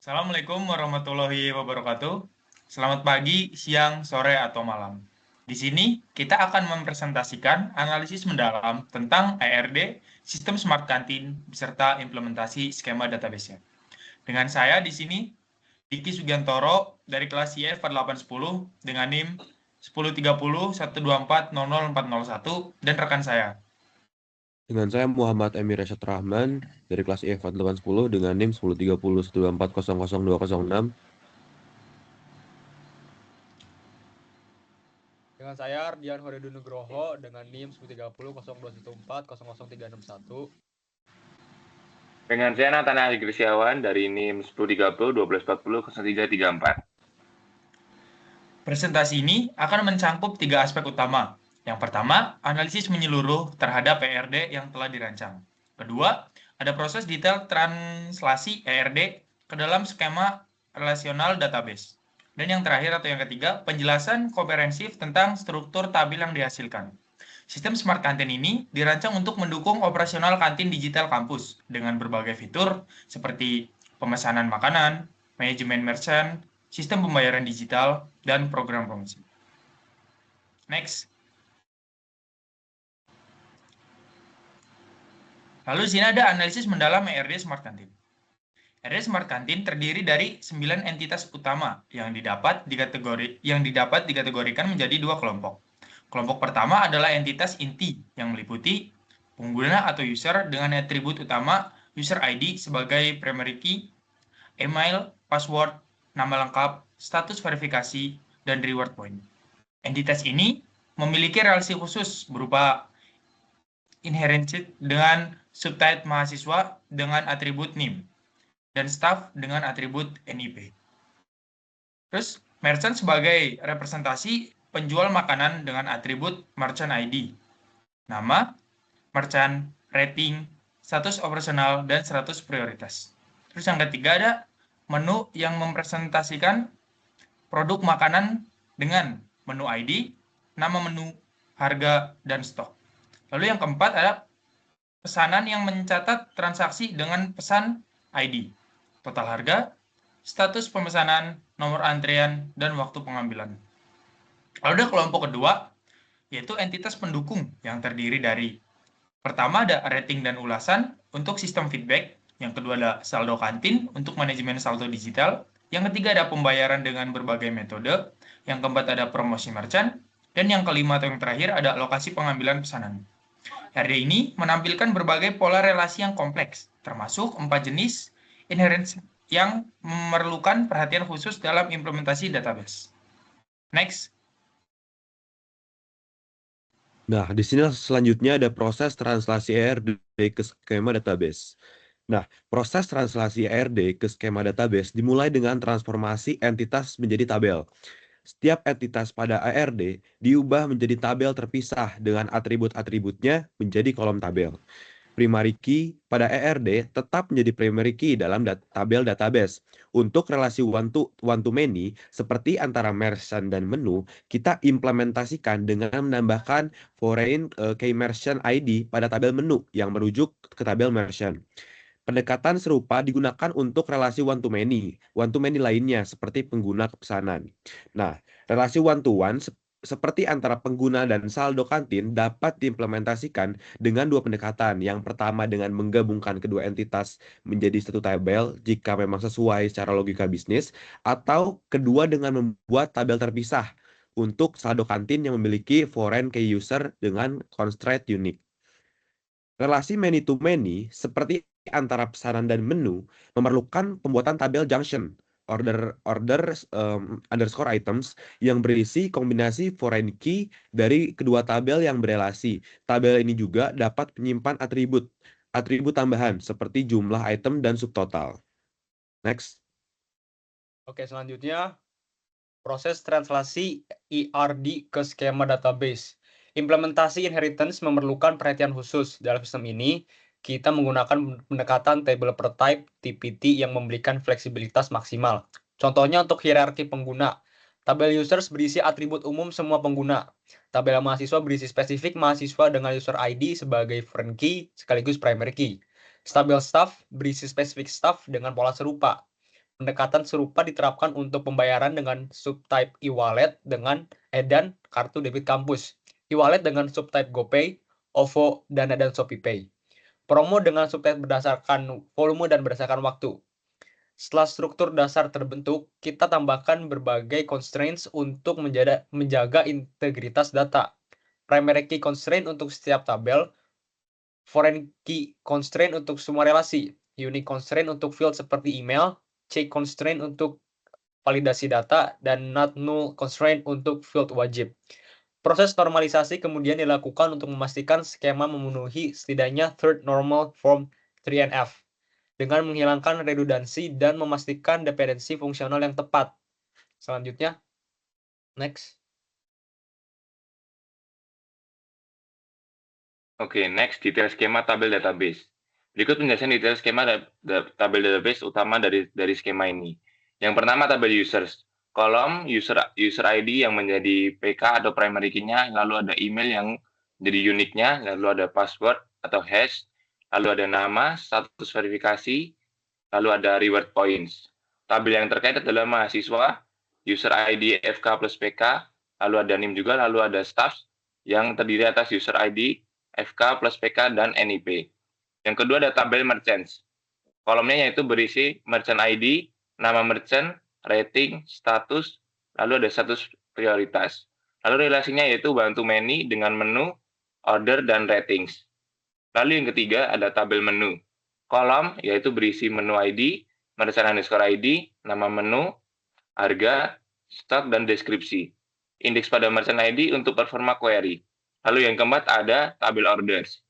Assalamualaikum warahmatullahi wabarakatuh. Selamat pagi, siang, sore, atau malam. Di sini kita akan mempresentasikan analisis mendalam tentang ERD, sistem smart kantin, beserta implementasi skema database-nya. Dengan saya di sini, Diki Sugiantoro dari kelas IF 4810 dengan NIM 103012400401 dan rekan saya. Dengan saya Muhammad Emir Rashad Rahman dari kelas IF 4810 dengan NIM 103012400206. Dengan saya Ardian Horedu Nugroho dengan NIM 10300214000361. Dengan saya Nathanael Grisyawan dari NIM 103012400334. Presentasi ini akan mencangkup 3 aspek utama. Yang pertama, analisis menyeluruh terhadap ERD yang telah dirancang. Kedua, ada proses detail translasi ERD ke dalam skema relasional database. Dan yang terakhir atau yang ketiga, penjelasan komprehensif tentang struktur tabel yang dihasilkan. Sistem Smart Kantin ini dirancang untuk mendukung operasional kantin digital kampus dengan berbagai fitur seperti pemesanan makanan, manajemen merchant, sistem pembayaran digital, dan program promosi. Next. Lalu di sini ada analisis mendalam ERD Smart Kantin. ERD Smart Kantin terdiri dari 9 entitas utama yang didapat dikategorikan menjadi 2 kelompok. Kelompok pertama adalah entitas inti yang meliputi pengguna atau user dengan atribut utama user ID sebagai primary key, email, password, nama lengkap, status verifikasi, dan reward point. Entitas ini memiliki relasi khusus berupa inherent dengan subtype mahasiswa dengan atribut NIM dan staff dengan atribut NIP. Terus, merchant sebagai representasi penjual makanan dengan atribut merchant ID, nama, merchant, rating, status operasional, dan status prioritas. Terus yang ketiga ada menu yang mempresentasikan produk makanan dengan menu ID, nama menu, harga, dan stok. Lalu yang keempat ada pesanan yang mencatat transaksi dengan pesan ID, total harga, status pemesanan, nomor antrian, dan waktu pengambilan. Lalu ada kelompok kedua, yaitu entitas pendukung yang terdiri dari pertama ada rating dan ulasan untuk sistem feedback, yang kedua ada saldo kantin untuk manajemen saldo digital, yang ketiga ada pembayaran dengan berbagai metode, yang keempat ada promosi merchant, dan yang kelima atau yang terakhir ada lokasi pengambilan pesanan. RD ini menampilkan berbagai pola relasi yang kompleks, termasuk 4 jenis inherent yang memerlukan perhatian khusus dalam implementasi database. Next. Nah, di sini selanjutnya ada proses translasi ERD ke skema database. Nah, proses translasi ERD ke skema database dimulai dengan transformasi entitas menjadi tabel. Setiap entitas pada ERD diubah menjadi tabel terpisah dengan atribut-atributnya menjadi kolom tabel. Primary key pada ERD tetap menjadi primary key dalam tabel database. Untuk relasi one-to-many seperti antara merchant dan menu, kita implementasikan dengan menambahkan foreign key merchant ID pada tabel menu yang merujuk ke tabel merchant. Pendekatan serupa digunakan untuk relasi one-to-many lainnya seperti pengguna pesanan. Nah, relasi one-to-one seperti antara pengguna dan saldo kantin dapat diimplementasikan dengan 2 pendekatan. Yang pertama dengan menggabungkan kedua entitas menjadi satu tabel jika memang sesuai secara logika bisnis, atau kedua dengan membuat tabel terpisah untuk saldo kantin yang memiliki foreign key user dengan constraint unik. Relasi many-to-many seperti antara pesanan dan menu memerlukan pembuatan tabel junction underscore items yang berisi kombinasi foreign key dari kedua tabel yang berelasi. Tabel ini juga dapat menyimpan atribut tambahan seperti jumlah item dan subtotal. Next. Oke, selanjutnya proses translasi ERD ke skema database. Implementasi inheritance memerlukan perhatian khusus. Dalam sistem ini, kita menggunakan pendekatan table per type TPT yang memberikan fleksibilitas maksimal. Contohnya untuk hierarki pengguna. Tabel users berisi atribut umum semua pengguna. Tabel mahasiswa berisi spesifik mahasiswa dengan user ID sebagai foreign key sekaligus primary key. Tabel staff berisi spesifik staff dengan pola serupa. Pendekatan serupa diterapkan untuk pembayaran dengan subtype e-wallet dan kartu debit kampus. E-wallet dengan subtype GoPay, OVO, Dana, dan ShopeePay. Promo dengan subtype berdasarkan volume dan berdasarkan waktu. Setelah struktur dasar terbentuk, kita tambahkan berbagai constraints untuk menjaga integritas data. Primary key constraint untuk setiap tabel, foreign key constraint untuk semua relasi, unique constraint untuk field seperti email, check constraint untuk validasi data, dan not null constraint untuk field wajib. Proses normalisasi kemudian dilakukan untuk memastikan skema memenuhi setidaknya third normal form 3NF dengan menghilangkan redundansi dan memastikan dependensi fungsional yang tepat. Selanjutnya, next. Oke, next, detail skema tabel database. Berikut penjelasan detail skema tabel database utama dari skema ini. Yang pertama, tabel users. Kolom user ID yang menjadi PK atau primary key-nya, lalu ada email yang jadi unique-nya, lalu ada password atau hash, lalu ada nama, status verifikasi, lalu ada reward points. Tabel yang terkait adalah mahasiswa, user ID FK plus PK, lalu ada NIM juga, lalu ada staff yang terdiri atas user ID, FK plus PK, dan NIP. Yang kedua ada tabel merchants. Kolomnya yaitu berisi merchant ID, nama merchant, rating, status, lalu ada status prioritas. Lalu relasinya yaitu bantu menu dengan menu, order, dan ratings. Lalu yang ketiga ada tabel menu. Kolom yaitu berisi menu ID, merchant underscore ID, nama menu, harga, stok, dan deskripsi. Indeks pada merchant ID untuk performa query. Lalu yang keempat ada tabel orders.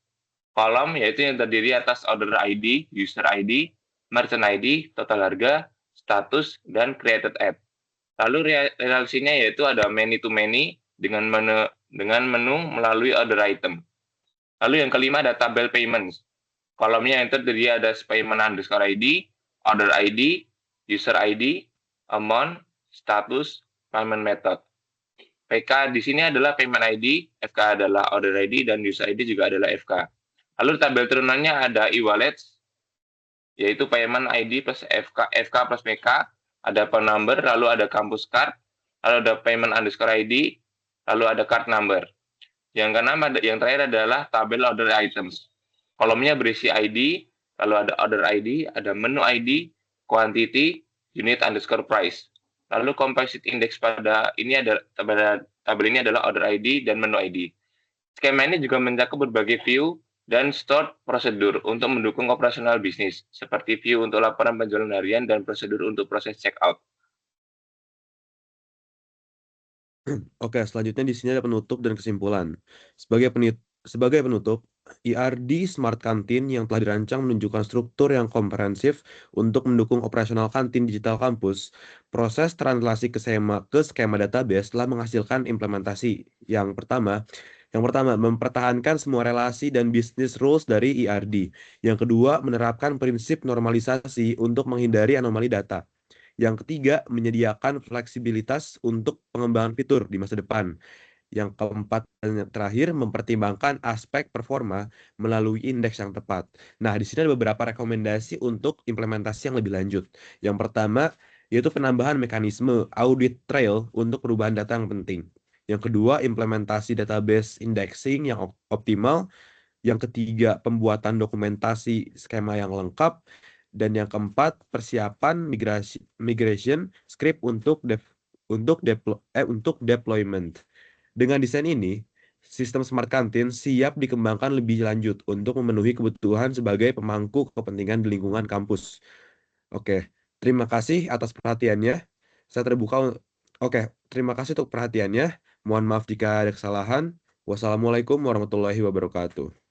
Kolom yaitu yang terdiri atas order ID, user ID, merchant ID, total harga, status, dan created app. Lalu relasinya yaitu ada many to many dengan menu melalui order item. Lalu yang kelima ada tabel payments. Kolomnya yang terdiri ada payment underscore ID, order ID, user ID, amount, status, payment method. PK di sini adalah payment ID, FK adalah order ID, dan user ID juga adalah FK. Lalu tabel turunannya ada e-wallet, yaitu payment ID plus FK plus PK, ada phone number, lalu ada campus card, lalu ada payment underscore ID, lalu ada card number. Yang keenam, yang terakhir adalah tabel order items. Kolomnya berisi ID, lalu ada order ID, ada menu ID, quantity, unit underscore price. Lalu composite index pada tabel ini adalah order ID dan menu ID. Skema ini juga mencakup berbagai view dan stored prosedur untuk mendukung operasional bisnis, seperti view untuk laporan penjualan harian dan prosedur untuk proses checkout. Oke, selanjutnya di sini ada penutup dan kesimpulan. Sebagai penutup, ERD Smart Kantin yang telah dirancang menunjukkan struktur yang komprehensif untuk mendukung operasional kantin digital kampus. Proses translasi ke skema database telah menghasilkan implementasi. Yang pertama, mempertahankan semua relasi dan business rules dari ERD. Yang kedua, menerapkan prinsip normalisasi untuk menghindari anomali data. Yang ketiga, menyediakan fleksibilitas untuk pengembangan fitur di masa depan. Yang keempat dan terakhir, mempertimbangkan aspek performa melalui indeks yang tepat. Nah, di sini ada beberapa rekomendasi untuk implementasi yang lebih lanjut. Yang pertama, yaitu penambahan mekanisme audit trail untuk perubahan data yang penting. Yang kedua, implementasi database indexing yang optimal. Yang ketiga, pembuatan dokumentasi skema yang lengkap. Dan yang keempat, persiapan migration script untuk deployment. Dengan desain ini, sistem Smart Kantin siap dikembangkan lebih lanjut untuk memenuhi kebutuhan sebagai pemangku kepentingan di lingkungan kampus. Oke, terima kasih atas perhatiannya. Saya terbuka. Oke, terima kasih untuk perhatiannya. Mohon maaf jika ada kesalahan. Wassalamualaikum warahmatullahi wabarakatuh.